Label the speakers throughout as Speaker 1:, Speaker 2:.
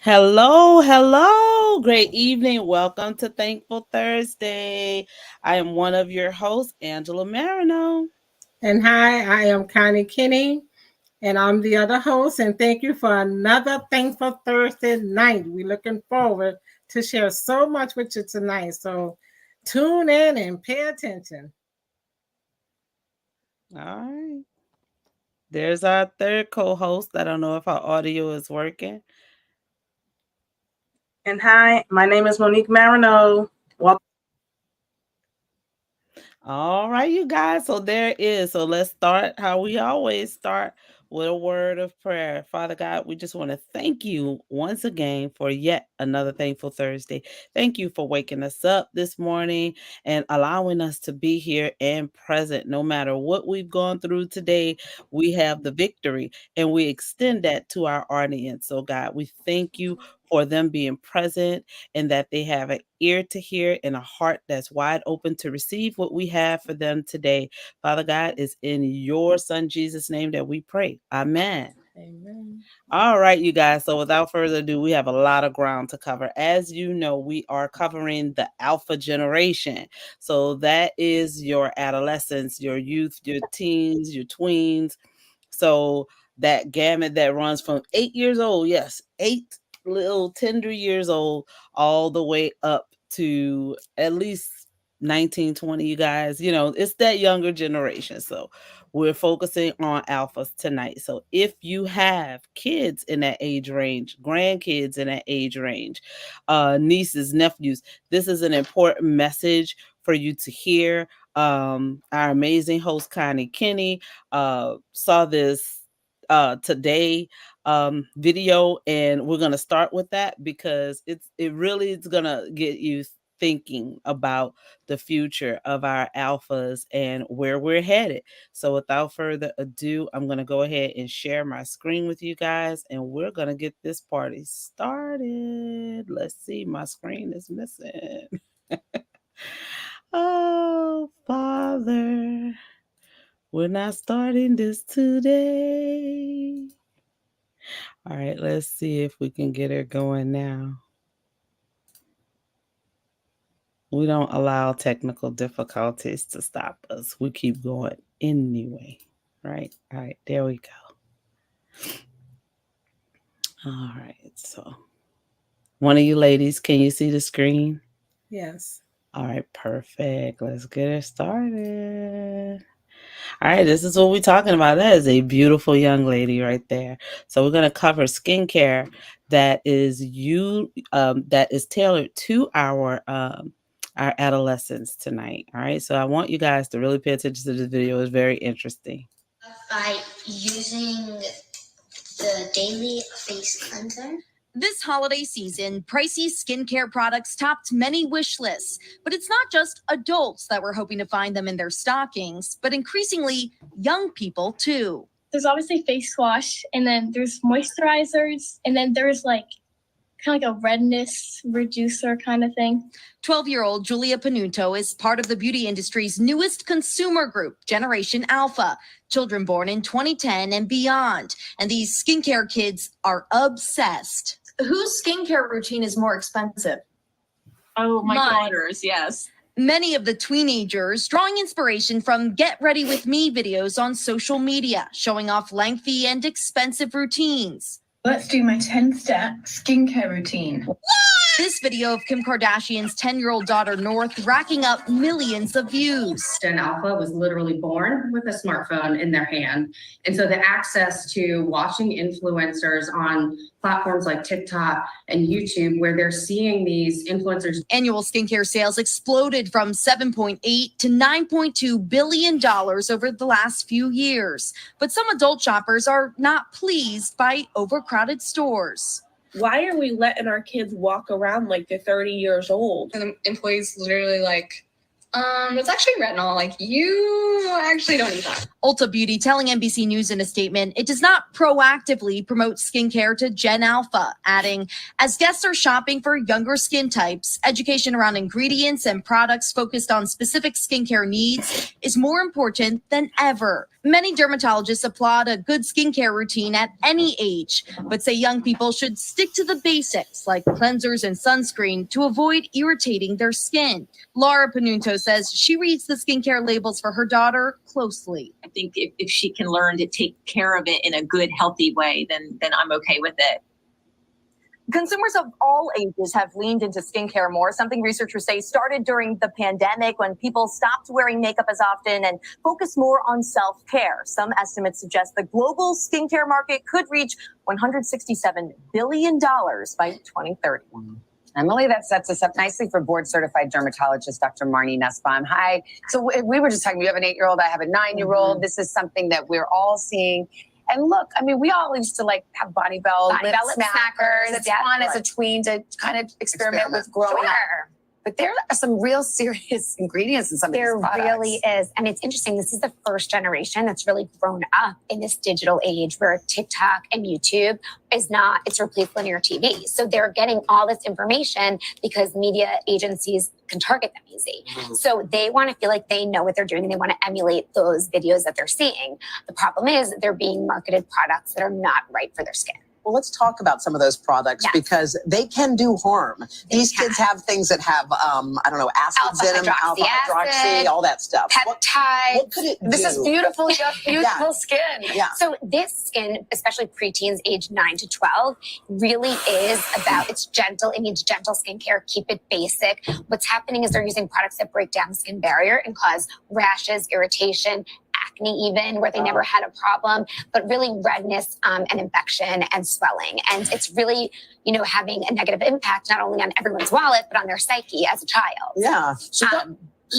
Speaker 1: Hello, hello. Great evening. Welcome to Thankful Thursday. I am one of your hosts, Angela Marino.
Speaker 2: And hi, I am Connie Kinney, and I'm the other host. And thank you for another Thankful Thursday night. We're looking forward to share so much with you tonight. So tune in and pay attention.
Speaker 1: All right. There's our third co host. I don't know if our audio is working.
Speaker 3: And hi, my name is Monique Marino. Welcome.
Speaker 1: All right, you guys. So there is. So let's start how we always start with a word of prayer. Father God, we just want to thank you once again for yet another Thankful Thursday. Thank you for waking us up this morning and allowing us to be here and present. No matter what we've gone through today, we have the victory and we extend that to our audience. So, God, we thank you for them being present and that they have an ear to hear and a heart that's wide open to receive what we have for them today. Father God, is in your son Jesus' name that we pray. Amen.
Speaker 2: Amen.
Speaker 1: All right, you guys. So without further ado, we have a lot of ground to cover. As you know, we are covering the alpha generation. So that is your adolescents, your youth, your teens, your tweens. So that gamut that runs from 8 years old, yes, 8 little tender years old, all the way up to at least 19, 20, you guys. It's that younger generation. So we're focusing on alphas tonight. So if you have kids in that age range, grandkids in that age range, nieces, nephews, this is an important message for you to hear. Our amazing host, Connie Kinney, saw this today video, and we're going to start with that because it really is going to get you thinking about the future of our alphas and where we're headed. So without further ado, I'm going to go ahead and share my screen with you guys, and we're going to get this party started. Let's see, my screen is missing. Oh, Father, we're not starting this today. All right, let's see if we can get her going now. We don't allow technical difficulties to stop us. We keep going anyway, right? All right, there we go. All right, so one of you ladies, can you see the screen?
Speaker 2: Yes.
Speaker 1: All right, perfect. Let's get her started. All right, this is what we're talking about. That is a beautiful young lady right there. So we're going to cover skincare that is tailored to our adolescents tonight. All right, so I want you guys to really pay attention to this video. It's very interesting.
Speaker 4: By using the daily face cleanser.
Speaker 5: This holiday season, pricey skincare products topped many wish lists. But it's not just adults that were hoping to find them in their stockings, but increasingly young people too.
Speaker 6: There's obviously face wash, and then there's moisturizers, and then there's kind of like a redness reducer kind of thing.
Speaker 5: 12-year-old Julia Panuto is part of the beauty industry's newest consumer group, Generation Alpha, children born in 2010 and beyond. And these skincare kids are obsessed.
Speaker 7: Whose skincare routine is more expensive?
Speaker 8: Oh, my
Speaker 6: Mine.
Speaker 8: daughter's, yes.
Speaker 5: Many of the teenagers drawing inspiration from Get Ready With Me videos on social media, showing off lengthy and expensive routines.
Speaker 9: Let's do my 10-step skincare routine.
Speaker 5: This video of Kim Kardashian's 10-year-old daughter North racking up millions of views.
Speaker 10: Gen Alpha was literally born with a smartphone in their hand. And so the access to watching influencers on platforms like TikTok and YouTube, where they're seeing these influencers.
Speaker 5: Annual skincare sales exploded from $7.8 to $9.2 billion over the last few years. But some adult shoppers are not pleased by overcrowded stores.
Speaker 8: Why are we letting our kids walk around like they're 30 years old?
Speaker 11: And the employees literally
Speaker 7: It's actually retinol. Like, you actually don't need that.
Speaker 5: Ulta Beauty telling NBC News in a statement, it does not proactively promote skincare to Gen Alpha, adding, as guests are shopping for younger skin types, education around ingredients and products focused on specific skincare needs is more important than ever. Many dermatologists applaud a good skincare routine at any age, but say young people should stick to the basics like cleansers and sunscreen to avoid irritating their skin. Laura Panunto says she reads the skincare labels for her daughter closely.
Speaker 11: I think if she can learn to take care of it in a good, healthy way, then I'm okay with it.
Speaker 12: Consumers of all ages have leaned into skincare more, something researchers say started during the pandemic when people stopped wearing makeup as often and focused more on self-care. Some estimates suggest the global skincare market could reach $167 billion by 2030.
Speaker 13: Emily, that sets us up nicely for board-certified dermatologist, Dr. Marnie Nussbaum. Hi. So we were just talking, you have an 8-year-old, I have a 9-year-old. This is something that we're all seeing. And look, I mean, we all used to like have Bonnie Bell lip smackers. It's fun as a tween to kind of experiment with growing up. But there are some real serious ingredients in some of these products.
Speaker 14: There really is. And it's interesting. This is the first generation that's really grown up in this digital age where TikTok and YouTube is not, it's replaced linear TV. So they're getting all this information because media agencies can target them easy. So they want to feel like they know what they're doing and they want to emulate those videos that they're seeing. The problem is they're being marketed products that are not right for their skin.
Speaker 15: Well, let's talk about some of those products because they can do harm. These kids have things that have, I don't know, acids in them, alpha hydroxy, all that stuff.
Speaker 14: Peptides.
Speaker 15: What could it do?
Speaker 14: This is beautiful. You have beautiful skin.
Speaker 15: Yeah.
Speaker 14: So this skin, especially preteens age 9 to 12, really is about, it's gentle. It needs gentle skincare. Keep it basic. What's happening is they're using products that break down the skin barrier and cause rashes, irritation, acne even, where they never had a problem, but really redness and infection and swelling. And it's really, you know, having a negative impact not only on everyone's wallet, but on their psyche as a child.
Speaker 15: Yeah.
Speaker 16: So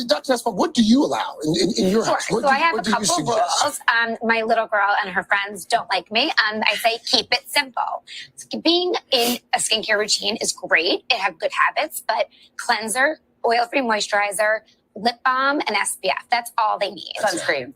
Speaker 16: Dr. Nussbaum, what do you allow in your house?
Speaker 14: So I have a couple rules. My little girl and her friends don't like me. I say keep it simple. So being in a skincare routine is great. It have good habits, but cleanser, oil-free moisturizer, lip balm, and SPF. That's all they need.
Speaker 13: Sunscreen.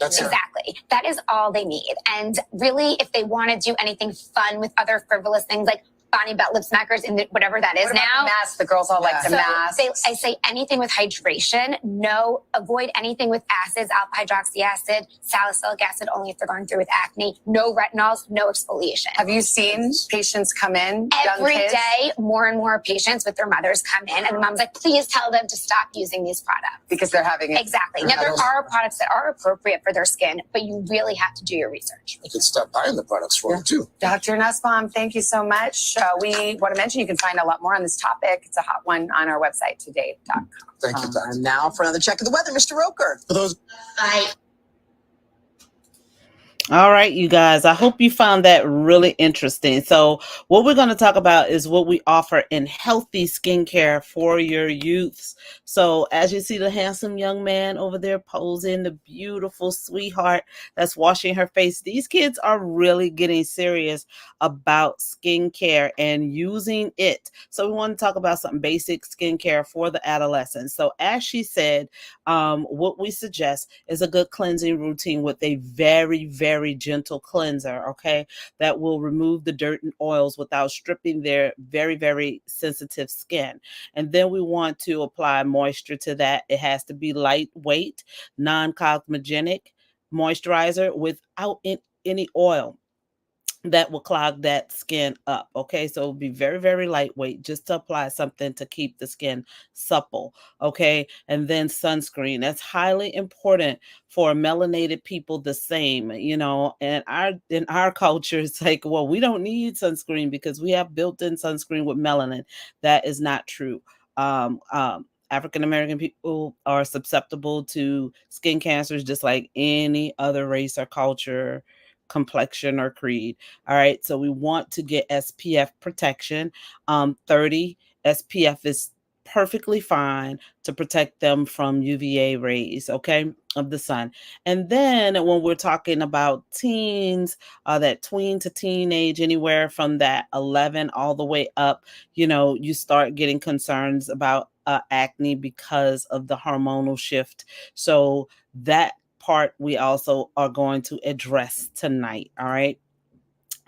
Speaker 14: That's exactly. That is all they need. And really, if they want to do anything fun with other frivolous things like Bonnie Bell lip smackers and whatever that is now.
Speaker 13: Mask. The girls all like to mask.
Speaker 14: I say anything with hydration. No, avoid anything with acids, alpha hydroxy acid, salicylic acid, only if they're going through with acne. No retinols, no exfoliation.
Speaker 13: Have you seen patients come in?
Speaker 14: Every day, more and more patients with their mothers come in, and the mom's like, please tell them to stop using these products.
Speaker 13: Because they're having it.
Speaker 14: Exactly. Now, there are products that are appropriate for their skin, but you really have to do your research.
Speaker 16: I could stop buying the products for them too.
Speaker 13: Dr. Nussbaum, thank you so much. We want to mention you can find a lot more on this topic. It's a hot one on our website, today.com.
Speaker 16: Thank you, Dr.
Speaker 15: And now for another check of the weather, Mr. Roker.
Speaker 16: For those.
Speaker 4: Bye.
Speaker 1: All right, you guys, I hope you found that really interesting. So what we're going to talk about is what we offer in healthy skincare for your youths. So as you see the handsome young man over there posing, the beautiful sweetheart that's washing her face, these kids are really getting serious about skincare and using it. So we want to talk about some basic skincare for the adolescents. So as she said, what we suggest is a good cleansing routine with a very gentle cleanser, okay, that will remove the dirt and oils without stripping their very sensitive skin. And then we want to apply moisture to that. It has to be lightweight, non-comedogenic moisturizer without any oil that will clog that skin up. Okay, so it'll be very lightweight, just to apply something to keep the skin supple. Okay, and then sunscreen. That's highly important for melanated people. The same, you know, and in our culture, it's like, well, we don't need sunscreen because we have built-in sunscreen with melanin. That is not true. African American people are susceptible to skin cancers just like any other race or culture, complexion, or creed. All right, so we want to get SPF protection. 30 SPF is perfectly fine to protect them from UVA rays, okay, of the sun. And then when we're talking about teens, that tween to teenage, anywhere from that 11 all the way up, you start getting concerns about acne because of the hormonal shift. So that part we also are going to address tonight. All right.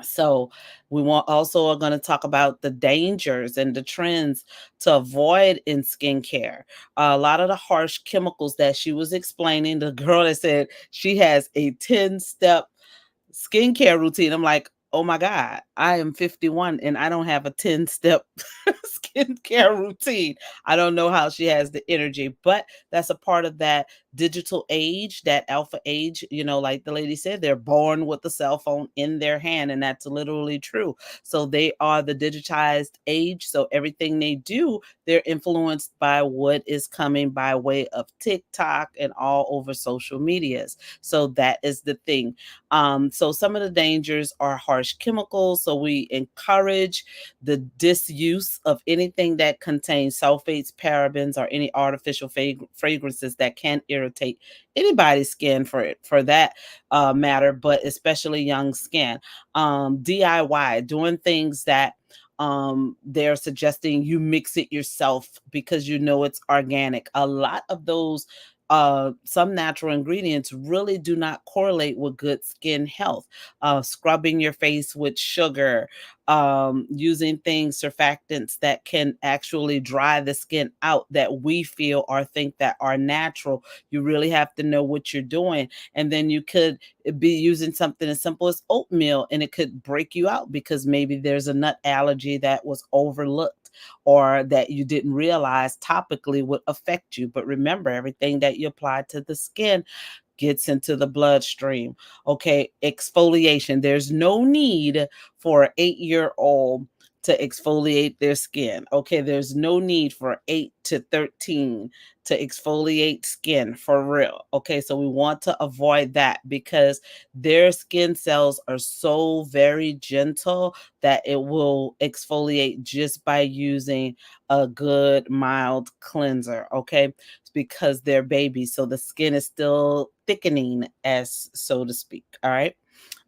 Speaker 1: So we are going to talk about the dangers and the trends to avoid in skincare. A lot of the harsh chemicals that she was explaining, the girl that said she has a 10-step skincare routine. I'm like, oh my God, I am 51 and I don't have a 10-step skincare routine. I don't know how she has the energy, but that's a part of that digital age, that alpha age. Like the lady said, they're born with the cell phone in their hand, and that's literally true. So they are the digitized age. So everything they do, they're influenced by what is coming by way of TikTok and all over social medias. So that is the thing. So some of the dangers are harsh chemicals. So we encourage the disuse of anything that contains sulfates, parabens, or any artificial fragrances that can irritate anybody's skin for that matter, but especially young skin. DIY, doing things that they're suggesting you mix it yourself because it's organic. A lot of those some natural ingredients really do not correlate with good skin health. Scrubbing your face with sugar, using surfactants that can actually dry the skin out that we feel or think that are natural. You really have to know what you're doing. And then you could be using something as simple as oatmeal, and it could break you out because maybe there's a nut allergy that was overlooked or that you didn't realize topically would affect you. But remember, everything that you apply to the skin gets into the bloodstream. Okay, exfoliation. There's no need for an 8-year-old to exfoliate their skin. Okay, there's no need for 8 to 13 to exfoliate skin for real. Okay, so we want to avoid that because their skin cells are so very gentle that it will exfoliate just by using a good mild cleanser. Okay, it's because they're babies, so the skin is still thickening, as so to speak. All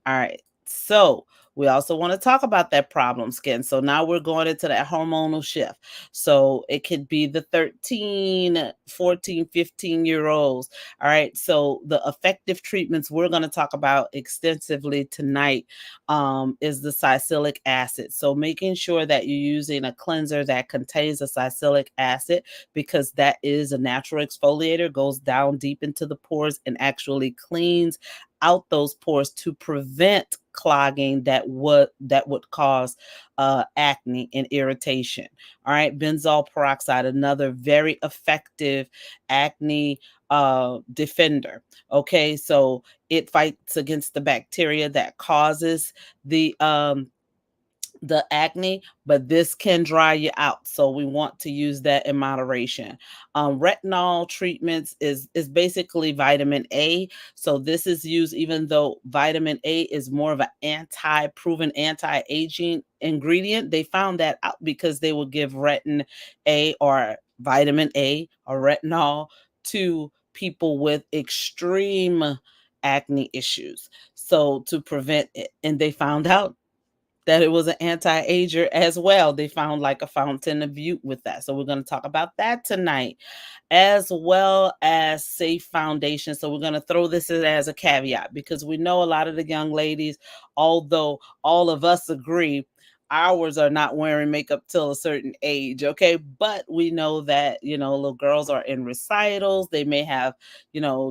Speaker 1: right. So we also want to talk about that problem skin. So now we're going into that hormonal shift. So it could be the 13, 14, 15-year-olds. All right. So the effective treatments we're going to talk about extensively tonight is the salicylic acid. So making sure that you're using a cleanser that contains a salicylic acid, because that is a natural exfoliator, goes down deep into the pores and actually cleans out those pores to prevent clogging that would cause acne and irritation. All right, benzoyl peroxide, another very effective acne defender. Okay, so it fights against the bacteria that causes the acne, but this can dry you out. So we want to use that in moderation. Retinol treatments is basically vitamin A. So this is used, even though vitamin A is more of an proven anti-aging ingredient. They found that out because they will give retin A or vitamin A or retinol to people with extreme acne issues. So to prevent it, and they found out that it was an anti-ager as well. They found like a fountain of youth with that. So we're going to talk about that tonight, as well as safe foundation. So we're going to throw this in as a caveat because we know a lot of the young ladies, although all of us agree, ours are not wearing makeup till a certain age. Okay. But we know that, little girls are in recitals. They may have,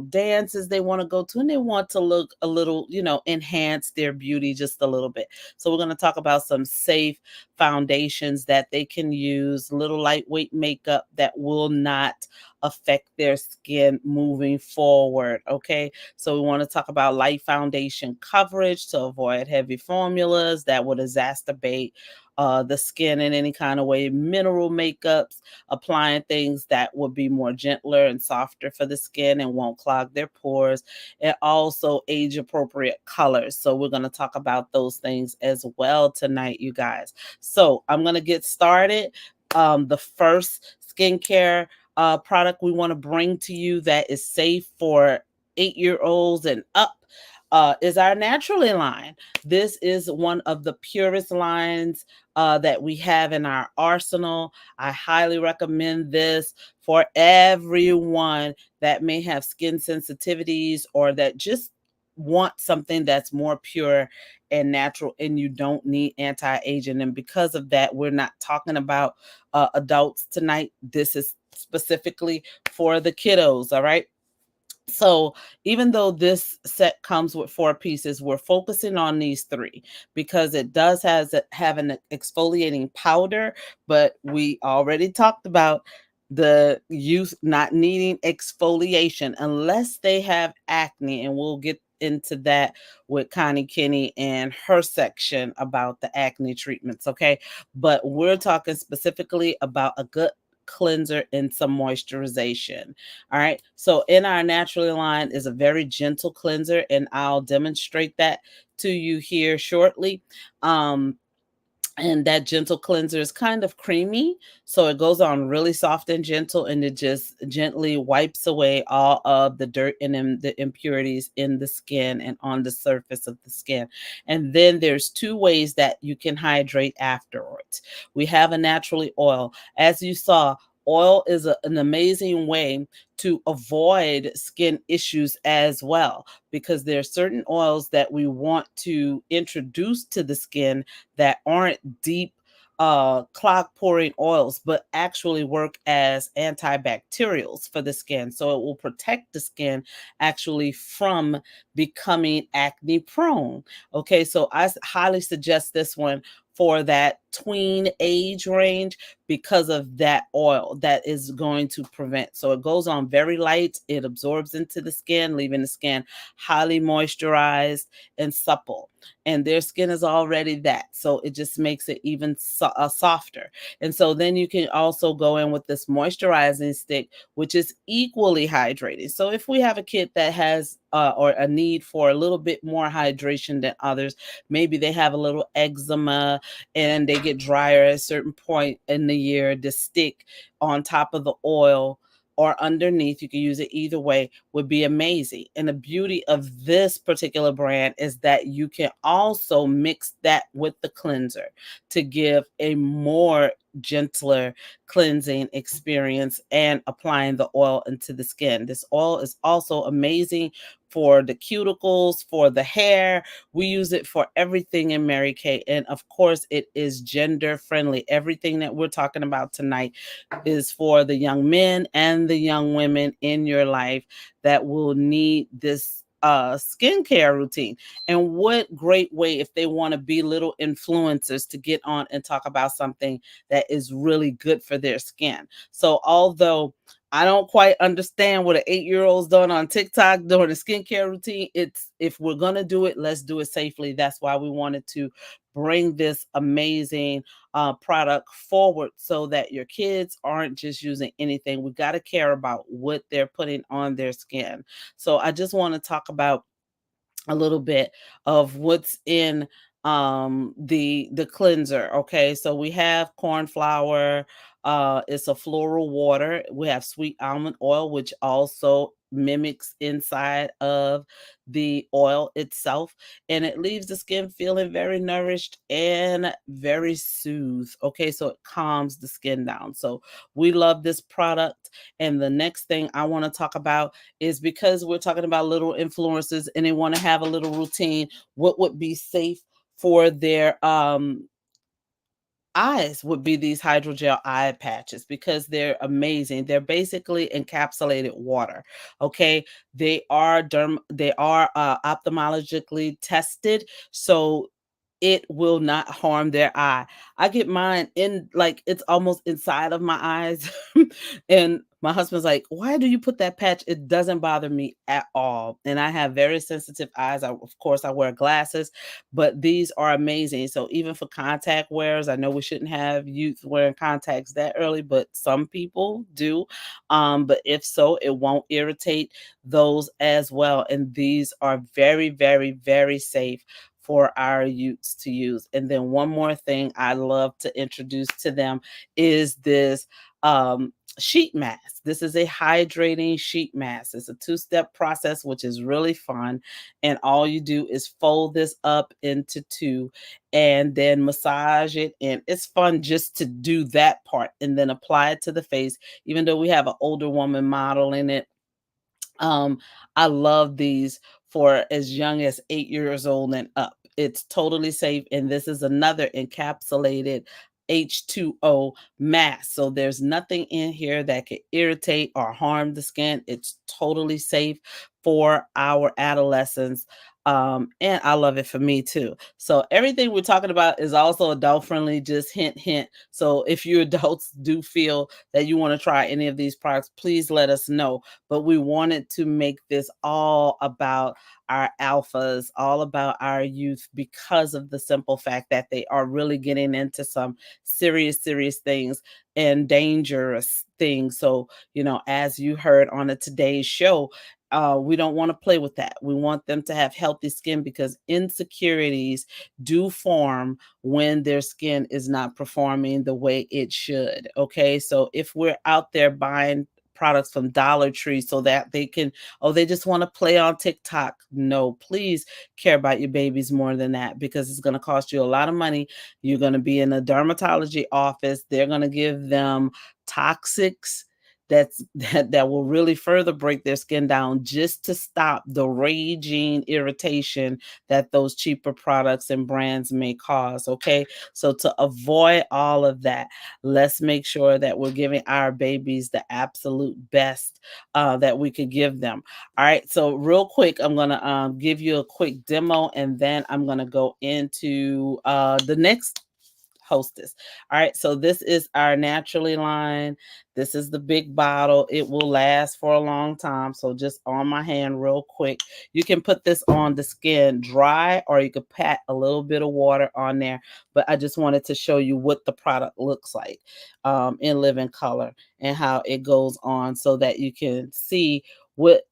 Speaker 1: dances they want to go to, and they want to look a little, enhance their beauty just a little bit. So we're going to talk about some safe foundations that they can use, little lightweight makeup that will not affect their skin moving forward. Okay, so we want to talk about light foundation coverage to avoid heavy formulas that would exacerbate the skin in any kind of way. Mineral makeups, applying things that would be more gentler and softer for the skin and won't clog their pores, and also age appropriate colors. So we're going to talk about those things as well tonight, you guys. So I'm going to get started. The first skincare product we want to bring to you that is safe for 8-year-olds and up is our Naturally line. This is one of the purest lines that we have in our arsenal. I highly recommend this for everyone that may have skin sensitivities or that just want something that's more pure and natural, and you don't need anti-aging. And because of that, we're not talking about adults tonight. This is specifically for the kiddos. All right. So even though this set comes with 4 pieces, we're focusing on these 3 because it does have an exfoliating powder, but we already talked about the youth not needing exfoliation unless they have acne, and we'll get into that with Connie Kinney and her section about the acne treatments, okay? But we're talking specifically about a gut cleanser and some moisturization. All right. So in our Naturally line is a very gentle cleanser, and I'll demonstrate that to you here shortly. And that gentle cleanser is kind of creamy, so it goes on really soft and gentle, and it just gently wipes away all of the dirt and the impurities in the skin and on the surface of the skin. And then there's 2 ways that you can hydrate afterwards. We have a naturally oil. As you saw, oil is an amazing way to avoid skin issues as well, because there are certain oils that we want to introduce to the skin that aren't deep clog pouring oils, but actually work as antibacterials for the skin. So it will protect the skin actually from becoming acne prone. Okay, so I highly suggest this one for that tween age range because of that oil that is going to prevent. So it goes on very light. It absorbs into the skin, leaving the skin highly moisturized and supple. And their skin is already that. So it just makes it even softer. And so then you can also go in with this moisturizing stick, which is equally hydrating. So if we have a kid that has or a need for a little bit more hydration than others, maybe they have a little eczema and they get drier at a certain point in the year, the stick on top of the oil or underneath, you can use it either way, would be amazing. And the beauty of this particular brand is that you can also mix that with the cleanser to give a more gentler cleansing experience and applying the oil into the skin. This oil is also amazing for the cuticles, for the hair. We use it for everything in Mary Kay. And of course, it is gender friendly. Everything that we're talking about tonight is for the young men and the young women in your life that will need this skincare routine. And what great way if they want to be little influencers to get on and talk about something that is really good for their skin. So although I don't quite understand what an 8-year-old's doing on TikTok during a skincare routine, it's, if we're going to do it, let's do it safely. That's why we wanted to bring this amazing product forward so that your kids aren't just using anything. We got to care about what they're putting on their skin. So I just want to talk about a little bit of what's in the cleanser. Okay, so we have corn flour, it's a floral water. We have sweet almond oil, which also mimics inside of the oil itself, and it leaves the skin feeling very nourished and very soothed. Okay, so it calms the skin down. So we love this product. And the next thing I want to talk about is, because we're talking about little influencers and they want to have a little routine, what would be safe for their eyes would be these hydrogel eye patches, because they're amazing. They're basically encapsulated water. Okay, they are ophthalmologically tested, so it will not harm their eye. I get mine in, like, it's almost inside of my eyes. And my husband's like, why do you put that patch? It doesn't bother me at all. And I have very sensitive eyes. Of course, I wear glasses, but these are amazing. So even for contact wearers, I know we shouldn't have youth wearing contacts that early, but some people do. But if so, it won't irritate those as well. And these are very, very, very safe for our youths to use. And then one more thing I love to introduce to them is this sheet mask. This is a hydrating sheet mask. It's a 2-step process, which is really fun. And all you do is fold this up into 2 and then massage it. And it's fun just to do that part and then apply it to the face. Even though we have an older woman modeling it, I love these for as young as 8 years old and up. It's totally safe. And this is another encapsulated H2O mask. So there's nothing in here that could irritate or harm the skin. It's totally safe for our adolescents. And I love it for me too. So everything we're talking about is also adult friendly, just hint, hint. So if you adults do feel that you want to try any of these products, please let us know. But we wanted to make this all about our alphas, all about our youth, because of the simple fact that they are really getting into some serious things and dangerous things. So, you know, as you heard on today's show, we don't want to play with that. We want them to have healthy skin, because insecurities do form when their skin is not performing the way it should. Okay. So if we're out there buying products from Dollar Tree so that they can, oh, they just want to play on TikTok. No, please care about your babies more than that, because it's going to cost you a lot of money. You're going to be in a dermatology office. They're going to give them toxics that will really further break their skin down, just to stop the raging irritation that those cheaper products and brands may cause. Okay, so to avoid all of that, let's make sure that we're giving our babies the absolute best that we could give them. All right, so real quick, I'm gonna give you a quick demo, and then I'm gonna go into the next hostess. All right, so this is our naturally line. This is the big bottle. It will last for a long time. So just on my hand real quick, you can put this on the skin dry, or you could pat a little bit of water on there. But I just wanted to show you what the product looks like in living color, and how it goes on, so that you can see what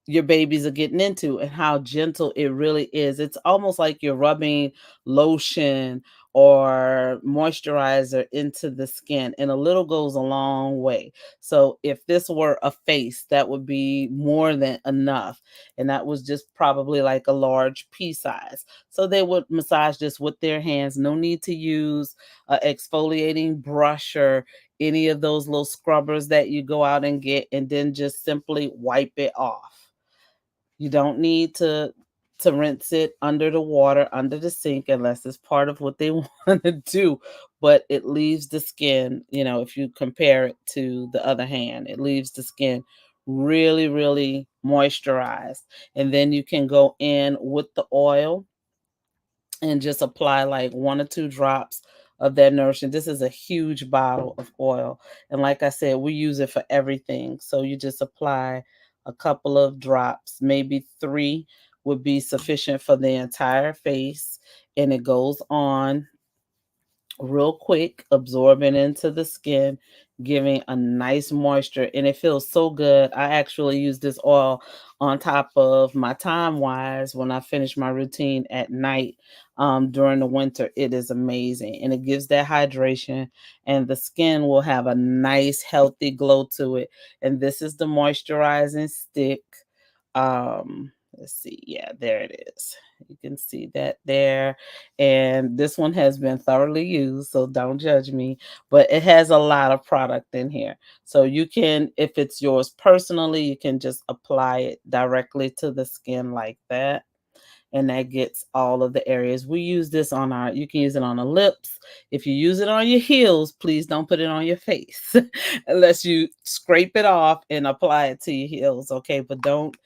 Speaker 1: your babies are getting into and how gentle it really is. It's almost like you're rubbing lotion or moisturizer into the skin, and a little goes a long way. So if this were a face, that would be more than enough, and that was just probably like a large pea size. So they would massage this with their hands. No need to use an exfoliating brush or any of those little scrubbers that you go out and get, and then just simply wipe it off. You don't need to rinse it under the water, under the sink, unless it's part of what they want to do. But it leaves the skin, you know, if you compare it to the other hand, it leaves the skin really moisturized. And then you can go in with the oil and just apply like 1 or 2 drops of that nourishing. This is a huge bottle of oil. And like I said, we use it for everything. So you just apply a couple of drops, maybe 3 would be sufficient for the entire face. And it goes on real quick, absorbing into the skin, giving a nice moisture, and it feels so good. I actually use this oil on top of my Time Wise when I finish my routine at night during the winter. It is amazing, and it gives that hydration, and the skin will have a nice healthy glow to it. And this is the moisturizing stick. Let's see, yeah, there it is. You can see that there. And this one has been thoroughly used, so don't judge me, but it has a lot of product in here. So you can, if it's yours personally, you can just apply it directly to the skin like that. And that gets all of the areas. We use this on our, you can use it on the lips. If you use it on your heels, please don't put it on your face unless you scrape it off and apply it to your heels. Okay, but don't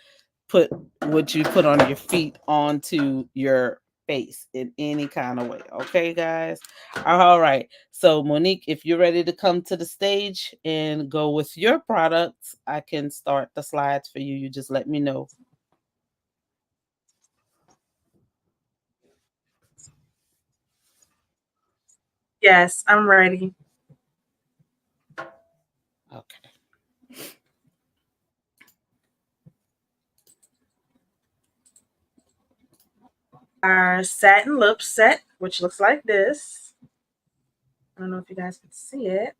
Speaker 1: put what you put on your feet onto your face in any kind of way. Okay, guys? All right. So, Monique, if you're ready to come to the stage and go with your products, I can start the slides for you. You just let me know.
Speaker 3: Yes, I'm ready.
Speaker 1: Okay.
Speaker 3: Our satin lip set, which looks like this. I don't know if you guys can see it.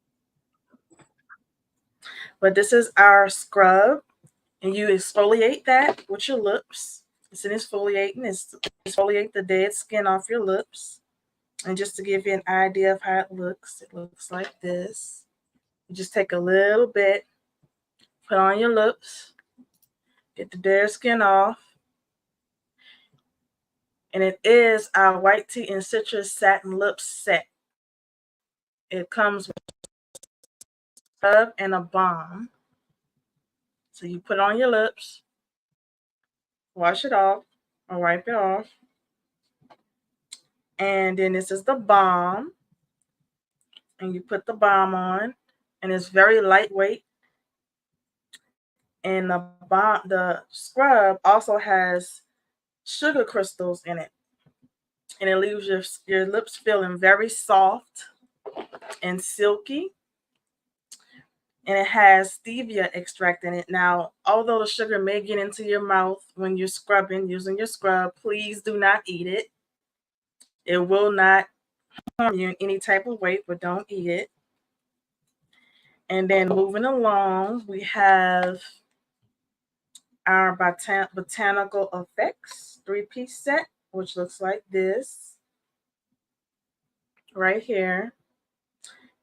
Speaker 3: But this is our scrub, and you exfoliate that with your lips. It's an exfoliating. It's exfoliate the dead skin off your lips. And just to give you an idea of how it looks like this. You just take a little bit, put on your lips, get the dead skin off. And it is our white tea and citrus satin lip set. It comes with a scrub and a balm. So you put it on your lips, wash it off or wipe it off. And then this is the balm. And you put the balm on, and it's very lightweight. And the scrub also has sugar crystals in it. And it leaves your lips feeling very soft and silky. And it has stevia extract in it. Now, although the sugar may get into your mouth when you're scrubbing, using your scrub, please do not eat it. It will not harm you in any type of way, but don't eat it. And then moving along, we have our Botanical Effects 3-piece set, which looks like this right here.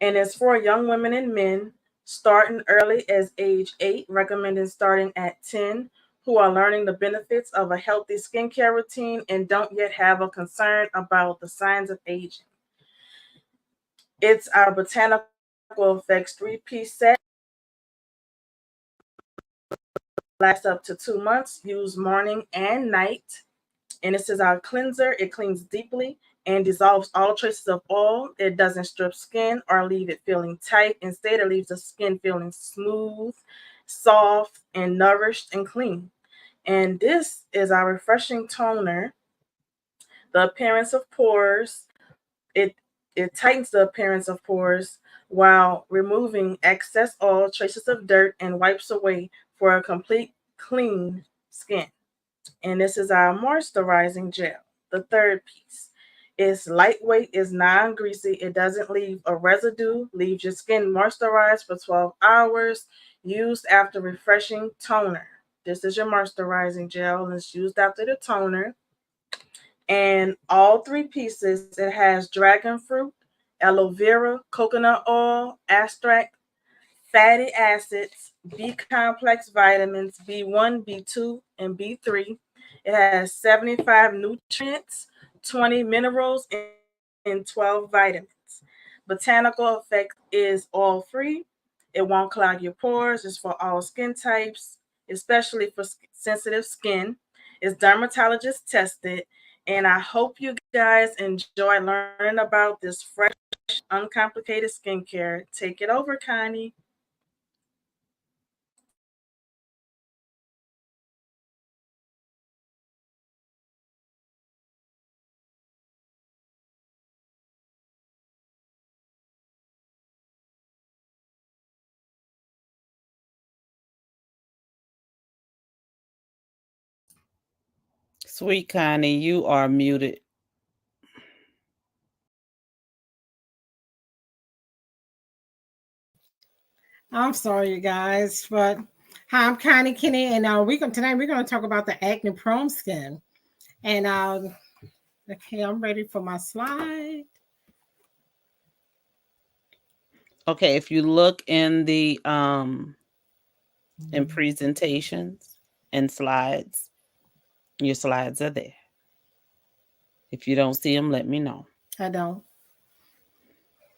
Speaker 3: And it's for young women and men starting early as age 8, recommended starting at 10, who are learning the benefits of a healthy skincare routine and don't yet have a concern about the signs of aging. It's our Botanical Effects 3-piece set. Lasts up to 2 months. Use morning and night. And this is our cleanser. It cleans deeply and dissolves all traces of oil. It doesn't strip skin or leave it feeling tight. Instead, it leaves the skin feeling smooth, soft, and nourished and clean. And this is our refreshing toner. The appearance of pores. It tightens the appearance of pores while removing excess oil, traces of dirt, and wipes away for a complete clean skin. And this is our moisturizing gel, the 3rd piece. It's lightweight, it's non-greasy, it doesn't leave a residue, leaves your skin moisturized for 12 hours, used after refreshing toner. This is your moisturizing gel, and it's used after the toner. And all 3 pieces, it has dragon fruit, aloe vera, coconut oil, extract, fatty acids, B-complex vitamins, B1, B2, and B3. It has 75 nutrients, 20 minerals, and 12 vitamins. Botanical Effect is oil-free. It won't clog your pores. It's for all skin types, especially for sensitive skin. It's dermatologist tested. And I hope you guys enjoy learning about this fresh, uncomplicated skincare. Take it over, Connie.
Speaker 1: Sweet Connie, you are muted.
Speaker 2: I'm sorry, you guys, but hi, I'm Connie Kinney, and tonight we're gonna talk about the acne prone skin. And okay, I'm ready for my slide.
Speaker 1: Okay, if you look in the in presentations and slides, your slides are there. If you don't see them, let me know.
Speaker 2: I don't.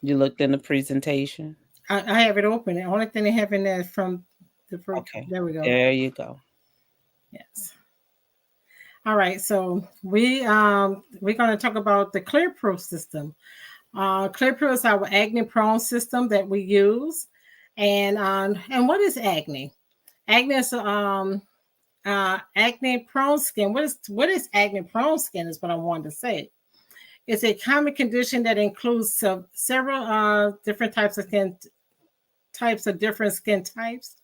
Speaker 1: You looked in the presentation?
Speaker 2: I have it open. The only thing they have in there is from the first.
Speaker 1: Okay.
Speaker 2: There we go.
Speaker 1: There you go.
Speaker 2: Yes. All right. So we're going to talk about the Clear Proof system. Clear Proof is our acne prone system that we use. And what is acne? Acne is acne prone skin. What is acne prone skin is what I wanted to say. It's a common condition that includes several different types of different skin types.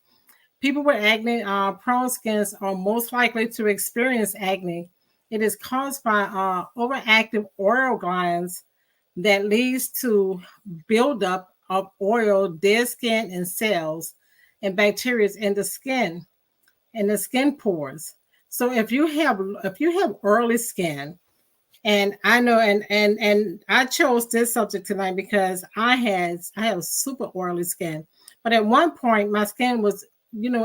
Speaker 2: People with acne prone skins are most likely to experience acne. It is caused by overactive oil glands that leads to buildup of oil, dead skin, and cells. and bacteria in the skin and the skin pores. So if you have oily skin, and I know, and I chose this subject tonight because I have super oily skin. But at one point, my skin was,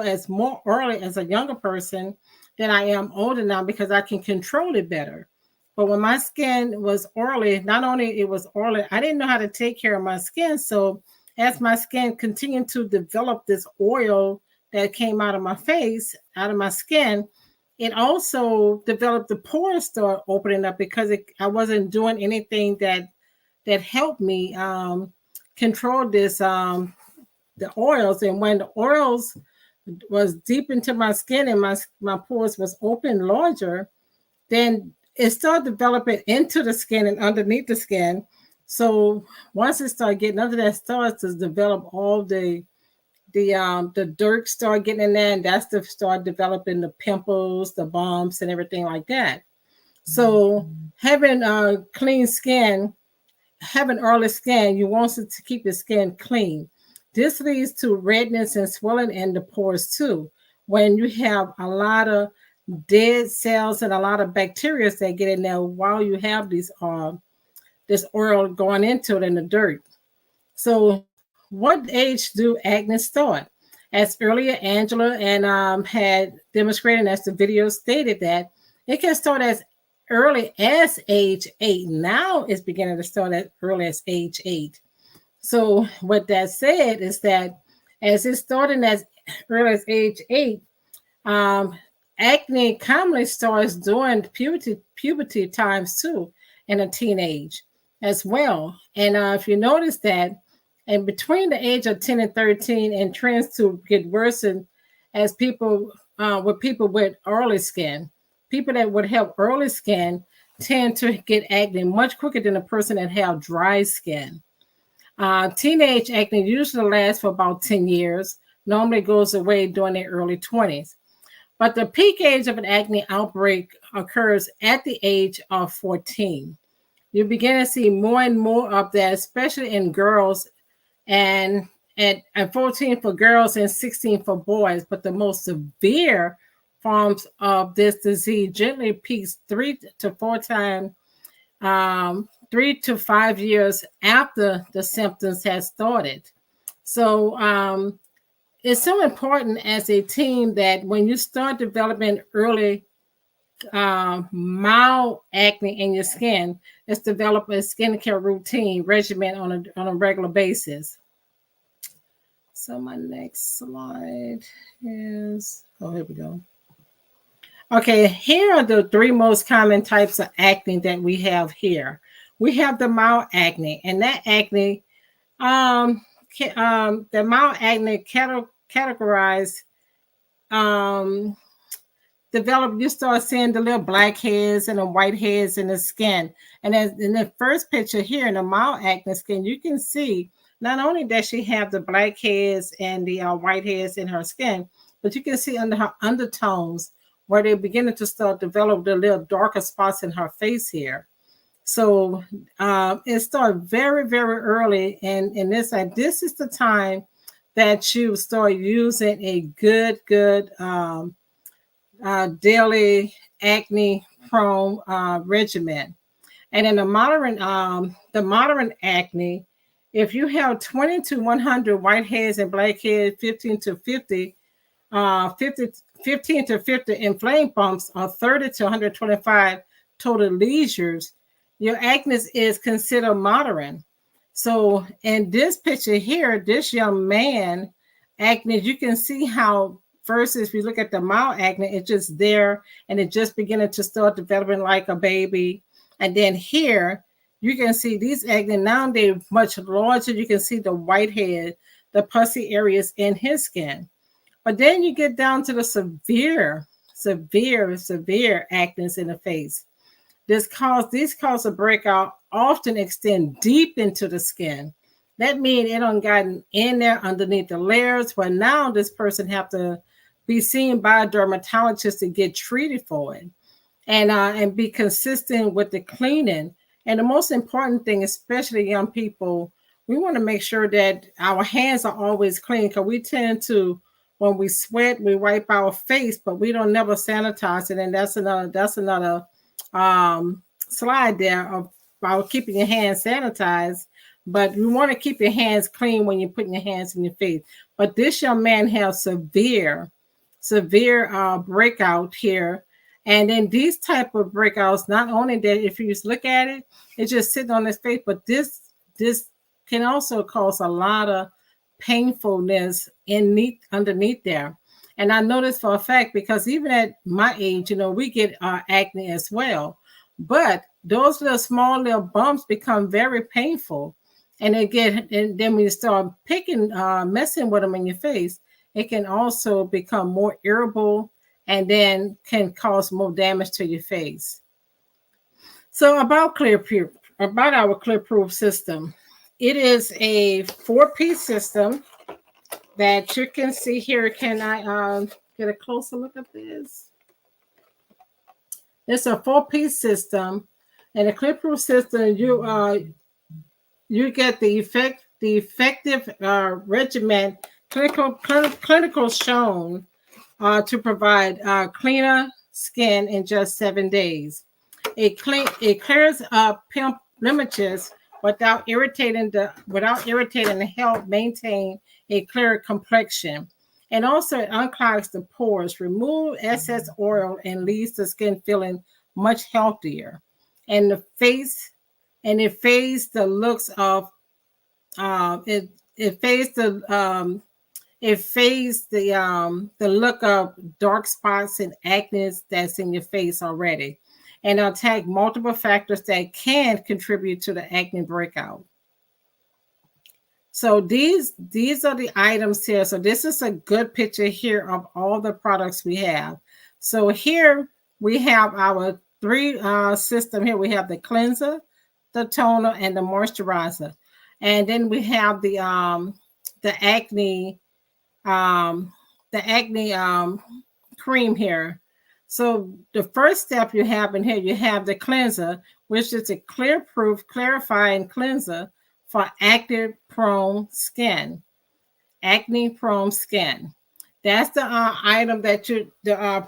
Speaker 2: as more oily as a younger person than I am older now because I can control it better. But when my skin was oily, not only it was oily, I didn't know how to take care of my skin. So as my skin continued to develop this oil that came out of my face, out of my skin, it also developed the pores start opening up because I wasn't doing anything that helped me control this the oils. And when the oils was deep into my skin and my pores was open larger, then it started developing into the skin and underneath the skin. So once it started getting under that, starts to develop all the dirt start getting in there, and that's to start developing the pimples, the bumps, and everything like that. So having clean skin, having oily skin, you want it to keep your skin clean. This leads to redness and swelling in the pores too. When you have a lot of dead cells and a lot of bacteria that get in there while you have these this oil going into it in the dirt. So what age do acne start? As earlier Angela and had demonstrated, as the video stated, that it can start as early as age 8. Now it's beginning to start as early as age 8. So what that said is that as it's starting as early as age 8, acne commonly starts during puberty times too, in a teenage as well. And if you notice that, and between the age of 10 and 13, and trends to get worse as people with oily skin. People that would have oily skin tend to get acne much quicker than a person that have dry skin. Teenage acne usually lasts for about 10 years, normally goes away during their early 20s. But the peak age of an acne outbreak occurs at the age of 14. You begin to see more and more of that, especially in girls, and 14 for girls and 16 for boys. But the most severe forms of this disease generally peaks 3 to 5 years after the symptoms have started. So it's so important as a team that when you start developing early mild acne in your skin, is develop a skincare routine regimen on a regular basis. So my next slide is, here we go. Okay, here are the 3 most common types of acne that we have here. We have the mild acne, and that acne, the mild acne categorized, develop, you start seeing the little black heads and the white heads in the skin. And as in the first picture here in the mild acne skin, you can see not only does she have the black heads and the white heads in her skin, but you can see under her undertones where they're beginning to start develop the little darker spots in her face here. So it started very, very early. And in this is the time that you start using a good daily acne prone regimen. And in the modern acne, if you have 20 to 100 white heads and black heads, 15 to 50 inflamed bumps, or 30 to 125 total lesions, your acne is considered moderate. So in this picture here, this young man acne, you can see how versus if you look at the mild acne, it's just there and it just beginning to start developing like a baby. And then here, you can see these acne, now they're much larger. You can see the white head, the pussy areas in his skin. But then you get down to the severe acne in the face. These cause of breakout often extend deep into the skin. That means it done gotten in there underneath the layers, where now this person have to be seen by a dermatologist to get treated for it, and be consistent with the cleaning. And the most important thing, especially young people, we want to make sure that our hands are always clean, because we tend to, when we sweat, we wipe our face, but we don't never sanitize it. And that's another slide there about keeping your hands sanitized. But you want to keep your hands clean when you're putting your hands in your face. But this young man has severe breakout here. And then these type of breakouts, not only that, if you just look at it, it's just sitting on his face, but this can also cause a lot of painfulness underneath there. And I know this for a fact, because even at my age, you know, we get acne as well. But those little small little bumps become very painful. And then when you start messing with them in your face, it can also become more irritable and then can cause more damage to your face. So about our Clear-Proof system, it is a 4-piece system that you can see here. Can I get a closer look at this? It's a 4-piece system, and a Clear-Proof system, you get the effective regimen, clinical shown to provide cleaner skin in just 7 days. It clears up pimple blemishes without irritating the help maintain a clear complexion. And also it unclogs the pores, remove excess oil, and leaves the skin feeling much healthier. And it fades the looks of it fades the look of dark spots and acne that's in your face already, and attack multiple factors that can contribute to the acne breakout. So these are the items here. So this is a good picture here of all the products we have. So here we have our 3 system here. We have the cleanser, the toner, and the moisturizer. And then we have the acne cream here. So the first step you have in here, you have the cleanser, which is a Clear-Proof clarifying cleanser for acne-prone skin. Acne-prone skin. That's the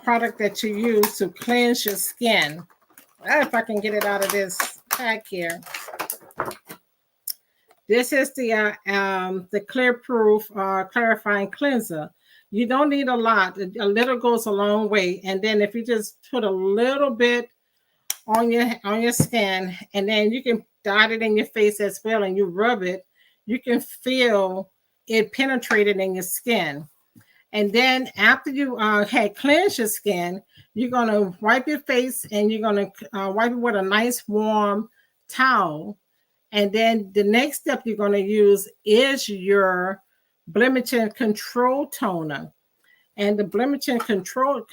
Speaker 2: product that you use to cleanse your skin. If I can get it out of this pack here. This is the Clear-Proof clarifying cleanser. You don't need a lot. A little goes a long way. And then if you just put a little bit on your skin, and then you can dot it in your face as well, and you rub it, you can feel it penetrated in your skin. And then after you had cleansed your skin, you're going to wipe your face, and you're going to wipe it with a nice warm towel. And then the next step you're going to use is your blemish control toner. And the blemish control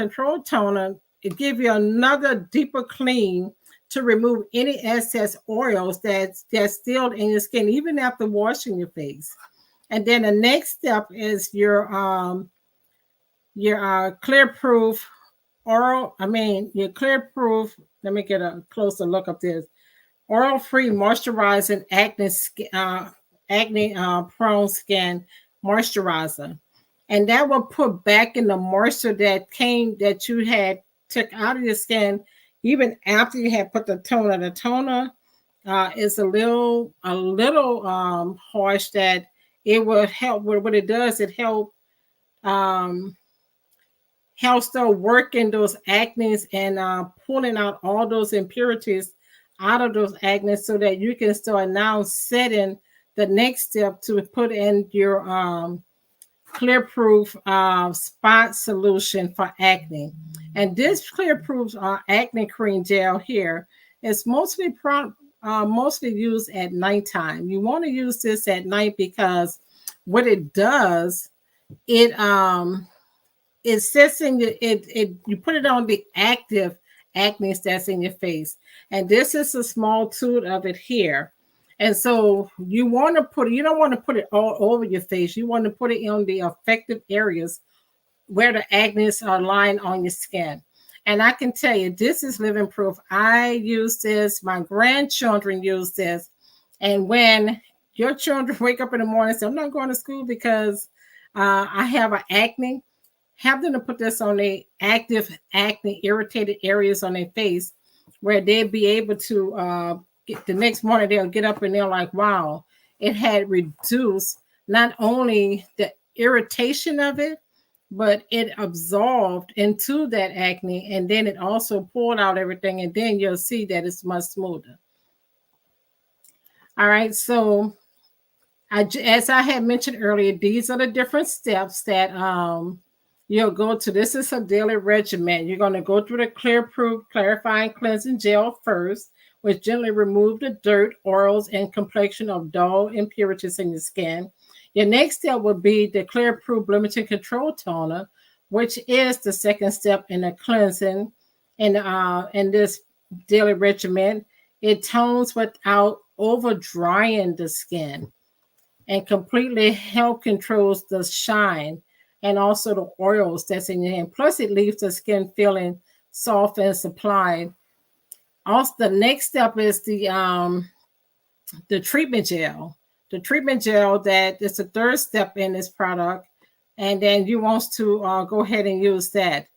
Speaker 2: toner, it gives you another deeper clean to remove any excess oils that's still in your skin, even after washing your face. And then the next step is your Clear-Proof your Clear-Proof. Let me get a closer look at this. Oil-free moisturizing acne prone skin moisturizer, and that will put back in the moisture that you had took out of your skin even after you had put the toner. The toner is a little harsh. That it will help. What it does, it helps start working those acnes and pulling out all those impurities out of those acne, so that you can start now setting the next step to put in your Clear-Proof spot solution for acne. And this Clear-Proof acne cream gel here is mostly used at nighttime. You want to use this at night, because what it does, it sits in you put it on the active acne that's in your face. And this is a small tube of it here. And so you don't want to put it all over your face. You want to put it on the affected areas where the acne are lying on your skin. And I can tell you, this is living proof. I use this. My grandchildren use this. And when your children wake up in the morning and say, I'm not going to school because I have an acne, have them to put this on the active acne, irritated areas on their face, where they'll be able to get, the next morning they'll get up and they're like, wow, it had reduced not only the irritation of it, but it absorbed into that acne, and then it also pulled out everything, and then you'll see that it's much smoother. All right, so as I had mentioned earlier, these are the different steps that you'll go to. This is a daily regimen. You're going to go through the Clear Proof Clarifying Cleansing Gel first, which gently remove the dirt, oils, and complexion of dull impurities in your skin. Your next step will be the Clear Proof Limited Control Toner, which is the second step in the cleansing in this daily regimen. It tones without over drying the skin and completely help controls the shine and also the oils that's in your hand. Plus, it leaves the skin feeling soft and supplied. Also, the next step is the treatment gel. The treatment gel, that is the third step in this product, and then you want to go ahead and use that.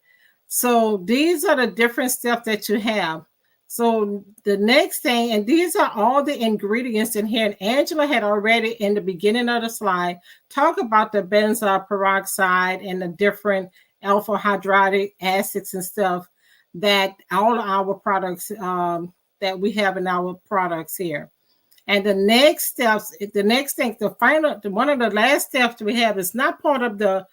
Speaker 2: So these are the different steps that you have. So the next thing, and these are all the ingredients in here, and Angela had already in the beginning of the slide talk about the benzoyl peroxide and the different alpha hydrotic acids and stuff that all of our products that we have in our products here. And the next steps, one of the last steps we have is not part of the